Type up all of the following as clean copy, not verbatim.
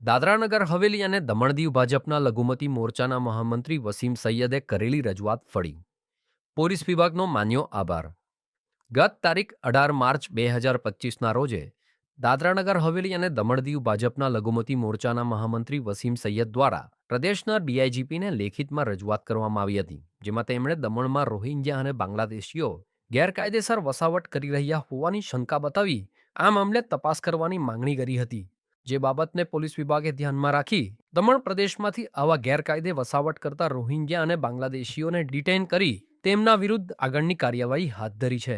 દાદરાનગર હવેલી અને દમણ દીવ ભાજપના લઘુમતી મોરચાના મહામંત્રી વસીમ સૈયદે કરેલી રજૂઆત ફળી. પોલીસ વિભાગનો માન્યો આભાર. ગત તારીખ 18 માર્ચ 2025ના રોજે દાદરાનગર હવેલી અને દમણ દીવ ભાજપના લઘુમતી મોરચાના મહામંત્રી વસીમ સૈયદ દ્વારા પ્રદેશના ડીઆઈજીપીને લેખિતમાં રજૂઆત કરવામાં આવી હતી, જેમાં તેમણે દમણમાં રોહિંગ્યા અને બાંગ્લાદેશીઓ ગેરકાયદેસર વસાવટ કરી રહ્યા હોવાની શંકા બતાવી આ મામલે તપાસ કરવાની માંગણી કરી હતી. જે બાબતને પોલીસ વિભાગે ધ્યાનમાં રાખી દમણ પ્રદેશમાંથી આવા ગેરકાયદે વસાવટ કરતા રોહિંગ્યા અને બાંગ્લાદેશીઓને ડિટેઇન કરી તેમના વિરુદ્ધ આગળની કાર્યવાહી હાથ ધરી છે.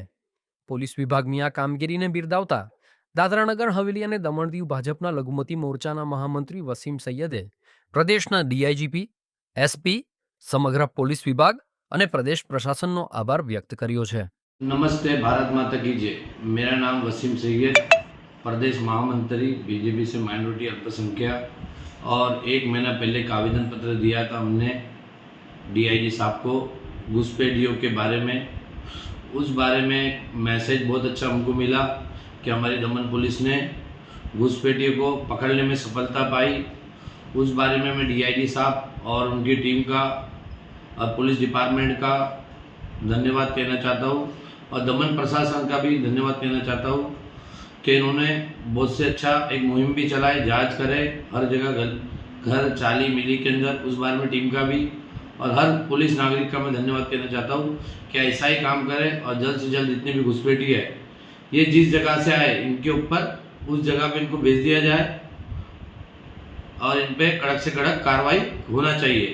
પોલીસ વિભાગની આ કામગીરીને બિરદાવતા દાદરાનગર હવેલી અને દમણ દીવ ભાજપના લઘુમતી મોરચાના મહામંત્રી વસીમ સૈયદે પ્રદેશના ડીઆઈજીપી, એસપી, સમગ્ર પોલીસ વિભાગ અને પ્રદેશ પ્રશાસનનો આભાર વ્યક્ત કર્યો છે. नमस्ते, भारत माता की जय। मेरा नाम वसीम सैयद, प्रदेश महामंत्री बीजेपी से माइनॉरिटी अल्पसंख्यक, और 1 महीना पहले एक आवेदन पत्र दिया था हमने डीआईजी साहब को घुसपैठियों के बारे में। उस बारे में मैसेज बहुत अच्छा हमको मिला कि हमारी दमन पुलिस ने घुसपैठियों को पकड़ने में सफलता पाई। उस बारे में मैं डीआईजी साहब और उनकी टीम का और पुलिस डिपार्टमेंट का धन्यवाद कहना चाहता हूँ, और दमन प्रशासन का भी धन्यवाद कहना चाहता हूँ कि इन्होंने बहुत से अच्छा एक मुहिम भी चलाई, जांच करे हर जगह, घर चाली मिली के अंदर, उस बारे में टीम का भी, और हर पुलिस नागरिक का मैं धन्यवाद कहना चाहता हूँ कि ऐसा ही काम करें और जल्द से जल्द जितनी भी घुसपैठी है ये जिस जगह से आए इनके ऊपर उस जगह पे इनको भेज दिया जाए और इन पर कड़क से कड़क कार्रवाई होना चाहिए।